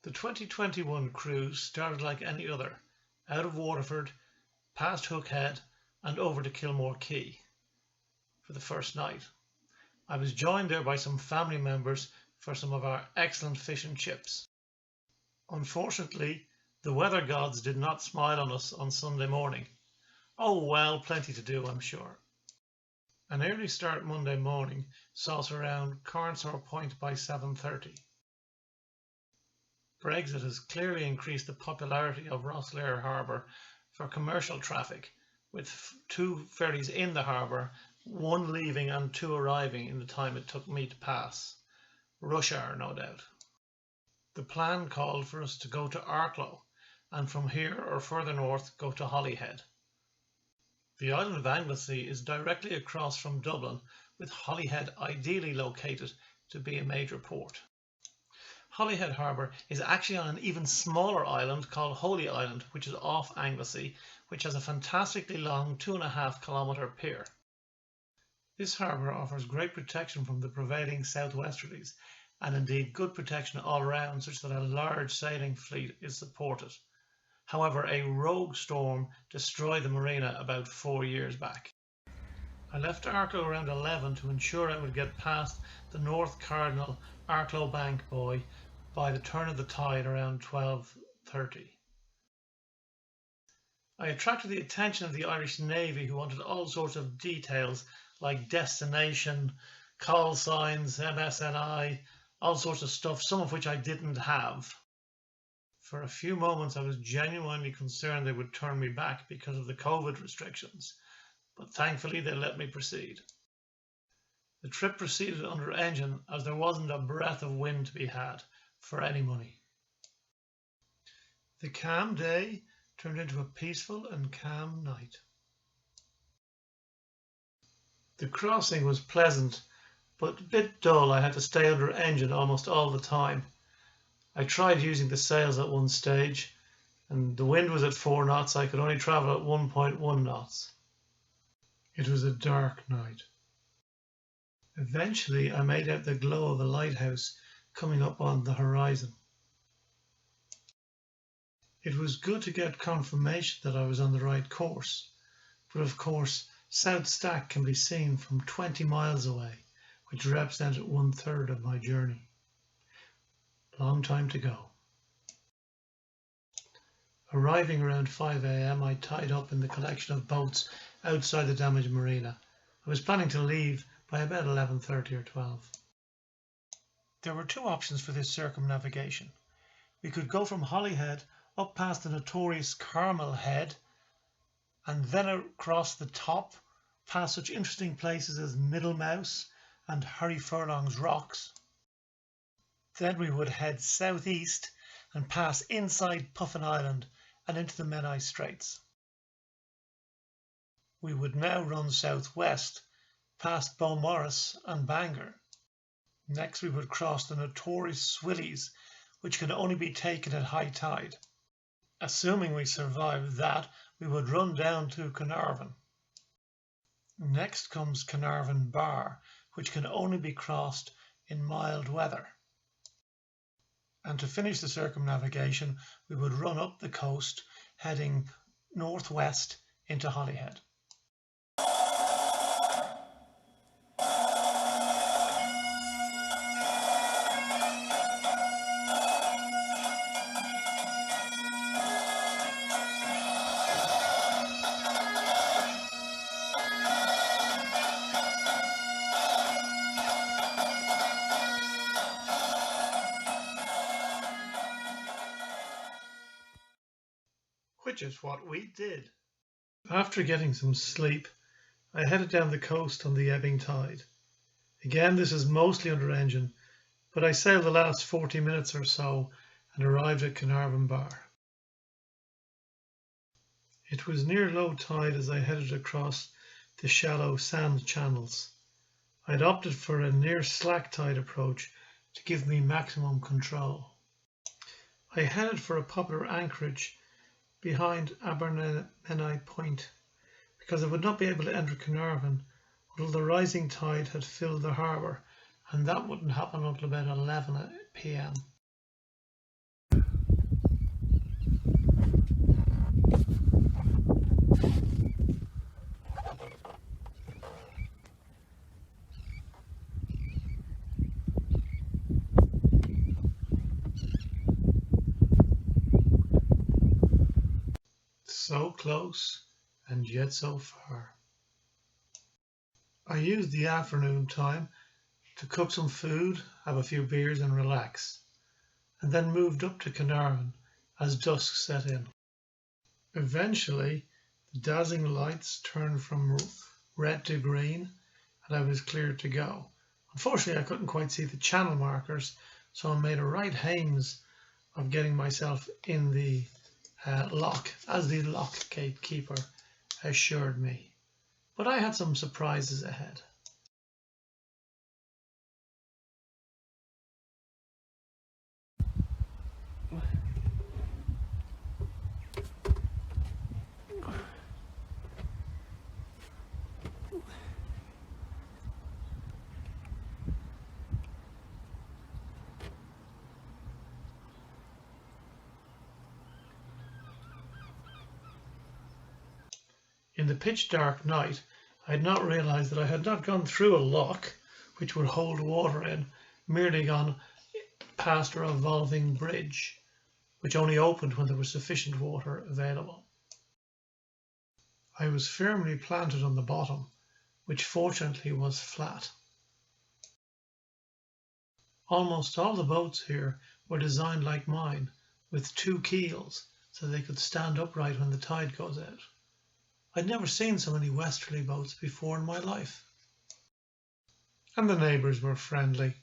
The 2021 cruise started like any other, out of Waterford, past Hook Head and over to Kilmore Quay for the first night. I was joined there by some family members for some of our excellent fish and chips. Unfortunately, the weather gods did not smile on us on Sunday morning. Oh well, plenty to do, I'm sure. An early start Monday morning saw us around Carnsore Point by 7:30. Brexit has clearly increased the popularity of Rosslare Harbour for commercial traffic, with 2 ferries in the harbour, 1 leaving and 2 arriving in the time it took me to pass. Rush hour, no doubt. The plan called for us to go to Arklow, and from here or further north go to Holyhead. The island of Anglesey is directly across from Dublin, with Holyhead ideally located to be a major port. Holyhead Harbour is actually on an even smaller island called Holy Island, which is off Anglesey, which has a fantastically long 2.5 kilometre pier. This harbour offers great protection from the prevailing southwesterlies, and indeed good protection all round, such that a large sailing fleet is supported. However, a rogue storm destroyed the marina about 4 years back. I left Arklow around 11 to ensure I would get past the North Cardinal Arklow Bank buoy by the turn of the tide around 12:30. I attracted the attention of the Irish Navy, who wanted all sorts of details like destination, call signs, MSNI, all sorts of stuff, some of which I didn't have. For a few moments I was genuinely concerned they would turn me back because of the COVID restrictions, but thankfully they let me proceed. The trip proceeded under engine as there wasn't a breath of wind to be had for any money. The calm day turned into a peaceful and calm night. The crossing was pleasant, but a bit dull. I had to stay under engine almost all the time. I tried using the sails at one stage, and the wind was at 4 knots. I could only travel at 1.1 knots. It was a dark night. Eventually, I made out the glow of a lighthouse coming up on the horizon. It was good to get confirmation that I was on the right course, but of course, South Stack can be seen from 20 miles away, which represented 1/3 of my journey. Long time to go. Arriving around 5 a.m, I tied up in the collection of boats outside the damaged marina. I was planning to leave by about 11:30 or 12. There were 2 options for this circumnavigation. We could go from Holyhead up past the notorious Carmel Head and then across the top past such interesting places as Middlemouse and Harry Furlong's Rocks. Then we would head southeast and pass inside Puffin Island and into the Menai Straits. We would now run southwest past Beaumaris and Bangor. Next we would cross the notorious Swillies, which can only be taken at high tide. Assuming we survived that, we would run down to Carnarvon. Next comes Carnarvon Bar, which can only be crossed in mild weather. And to finish the circumnavigation, we would run up the coast, heading northwest into Holyhead. Which is what we did. After getting some sleep, I headed down the coast on the ebbing tide. Again, this is mostly under engine, but I sailed the last 40 minutes or so and arrived at Carnarvon Bar. It was near low tide as I headed across the shallow sand channels. I'd opted for a near slack tide approach to give me maximum control. I headed for a popular anchorage behind Abermenai Point, because I would not be able to enter Carnarvon until the rising tide had filled the harbour, and that wouldn't happen until about 11 p.m. So close and yet so far. I used the afternoon time to cook some food, have a few beers and relax, and then moved up to Carnarvon as dusk set in. Eventually, the dazzling lights turned from red to green and I was cleared to go. Unfortunately, I couldn't quite see the channel markers, so I made a right hames of getting myself in the lock, as the lock gatekeeper assured me. But I had some surprises ahead. In the pitch dark night, I had not realized that I had not gone through a lock which would hold water in, merely gone past a revolving bridge, which only opened when there was sufficient water available. I was firmly planted on the bottom, which fortunately was flat. Almost all the boats here were designed like mine, with two keels, so they could stand upright when the tide goes out. I'd never seen so many westerly boats before in my life. And the neighbours were friendly.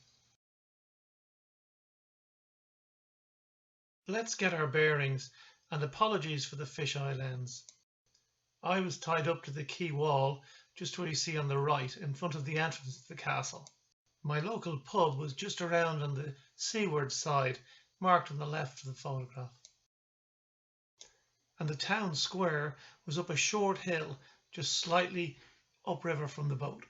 Let's get our bearings, and apologies for the fisheye lens. I was tied up to the quay wall, just where you see on the right, in front of the entrance to the castle. My local pub was just around on the seaward side, marked on the left of the photograph. And the town square was up a short hill, just slightly upriver from the boat.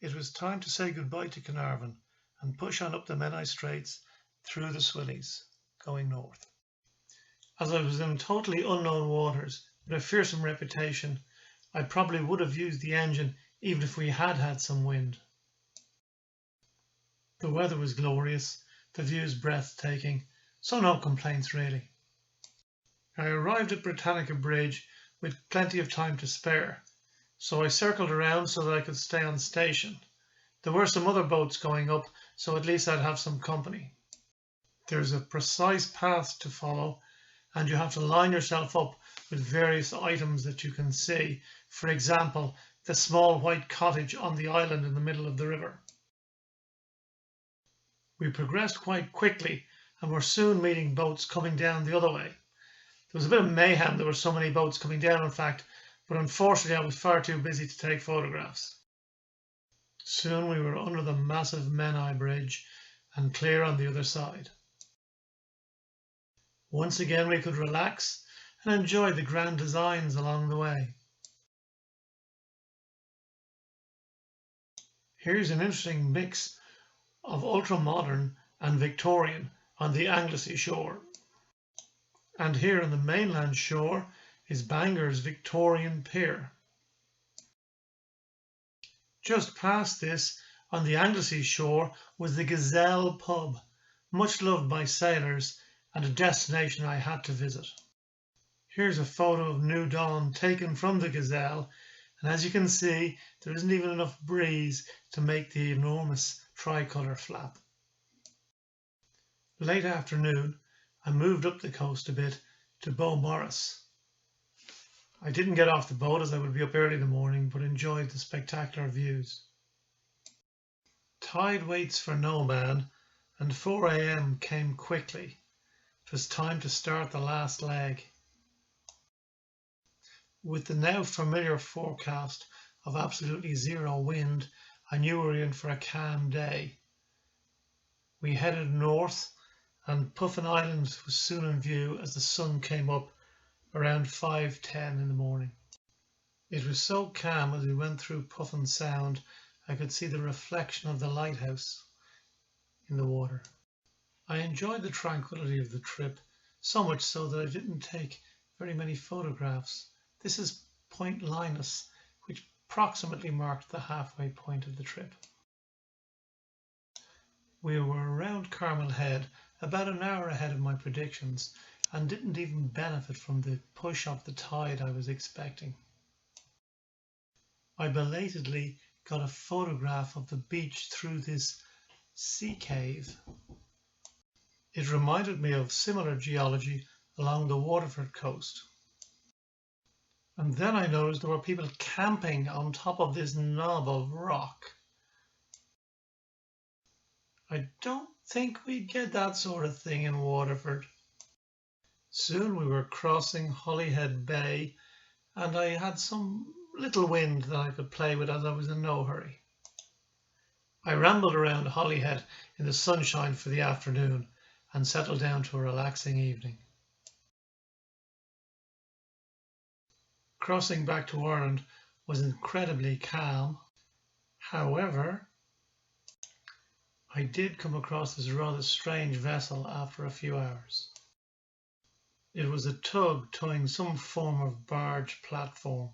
It was time to say goodbye to Carnarvon and push on up the Menai Straits through the Swillies, going north. As I was in totally unknown waters with a fearsome reputation, I probably would have used the engine even if we had had some wind. The weather was glorious, the views breathtaking, so no complaints really. I arrived at Britannica Bridge with plenty of time to spare, so I circled around so that I could stay on station. There were some other boats going up, so at least I'd have some company. There's a precise path to follow, and you have to line yourself up with various items that you can see. For example, the small white cottage on the island in the middle of the river. We progressed quite quickly and were soon meeting boats coming down the other way. There was a bit of mayhem, there were so many boats coming down in fact, but unfortunately I was far too busy to take photographs. Soon we were under the massive Menai Bridge and clear on the other side. Once again we could relax and enjoy the grand designs along the way. Here's an interesting mix of ultra-modern and Victorian on the Anglesey shore. And here on the mainland shore is Bangor's Victorian Pier. Just past this, on the Anglesey shore, was the Gazelle pub, much loved by sailors and a destination I had to visit. Here's a photo of New Dawn taken from the Gazelle, and as you can see, there isn't even enough breeze to make the enormous tricolour flap. Late afternoon, I moved up the coast a bit to Beaumaris. I didn't get off the boat as I would be up early in the morning, but enjoyed the spectacular views. Tide waits for no man, and 4 a.m. came quickly. It was time to start the last leg. With the now familiar forecast of absolutely zero wind, I knew we were in for a calm day. We headed north, and Puffin Island was soon in view as the sun came up around 5:10 in the morning. It was so calm as we went through Puffin Sound, I could see the reflection of the lighthouse in the water. I enjoyed the tranquility of the trip, so much so that I didn't take very many photographs. This is Point Linus, which approximately marked the halfway point of the trip. We were around Carmel Head, about an hour ahead of my predictions, and didn't even benefit from the push of the tide I was expecting. I belatedly got a photograph of the beach through this sea cave. It reminded me of similar geology along the Waterford coast. And then I noticed there were people camping on top of this knob of rock. I don't think we get that sort of thing in Waterford. Soon we were crossing Holyhead Bay, and I had some little wind that I could play with as I was in no hurry. I rambled around Holyhead in the sunshine for the afternoon and settled down to a relaxing evening. Crossing back to Ireland was incredibly calm. However, I did come across this rather strange vessel after a few hours. It was a tug towing some form of barge platform.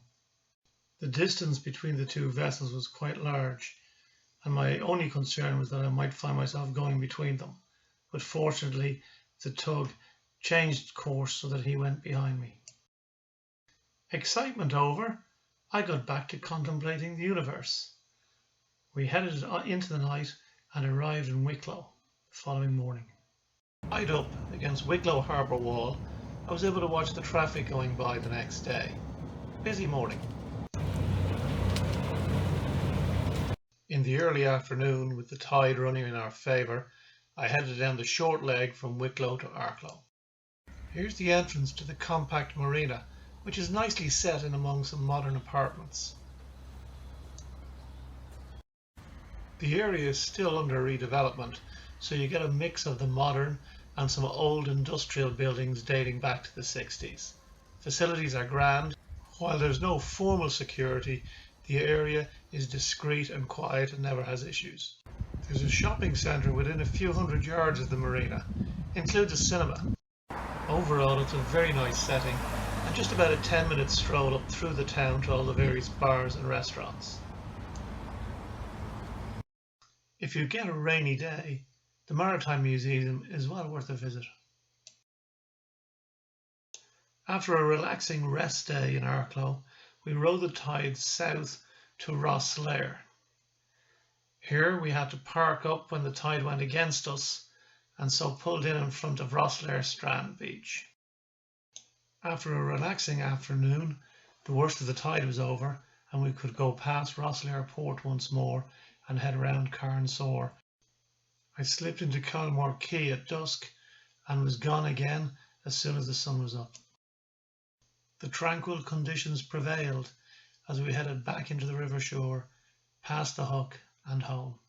The distance between the two vessels was quite large, and my only concern was that I might find myself going between them. But fortunately, the tug changed course so that he went behind me. Excitement over, I got back to contemplating the universe. We headed into the night and arrived in Wicklow the following morning. Tied up against Wicklow Harbour Wall, I was able to watch the traffic going by the next day. Busy morning. In the early afternoon, with the tide running in our favour, I headed down the short leg from Wicklow to Arklow. Here's the entrance to the compact marina, which is nicely set in among some modern apartments. The area is still under redevelopment, so you get a mix of the modern and some old industrial buildings dating back to the 60s. Facilities are grand. While there's no formal security, the area is discreet and quiet and never has issues. There's a shopping centre within a few hundred yards of the marina, includes a cinema. Overall, it's a very nice setting and just about a 10-minute stroll up through the town to all the various bars and restaurants. If you get a rainy day, the Maritime Museum is well worth a visit. After a relaxing rest day in Arklow, we rode the tide south to Rosslare. Here we had to park up when the tide went against us, and so pulled in front of Rosslare Strand Beach. After a relaxing afternoon, the worst of the tide was over, and we could go past Rosslare Port once more and head around Carnsore. I slipped into Culmore Quay at dusk and was gone again as soon as the sun was up. The tranquil conditions prevailed as we headed back into the river shore, past the Hook and home.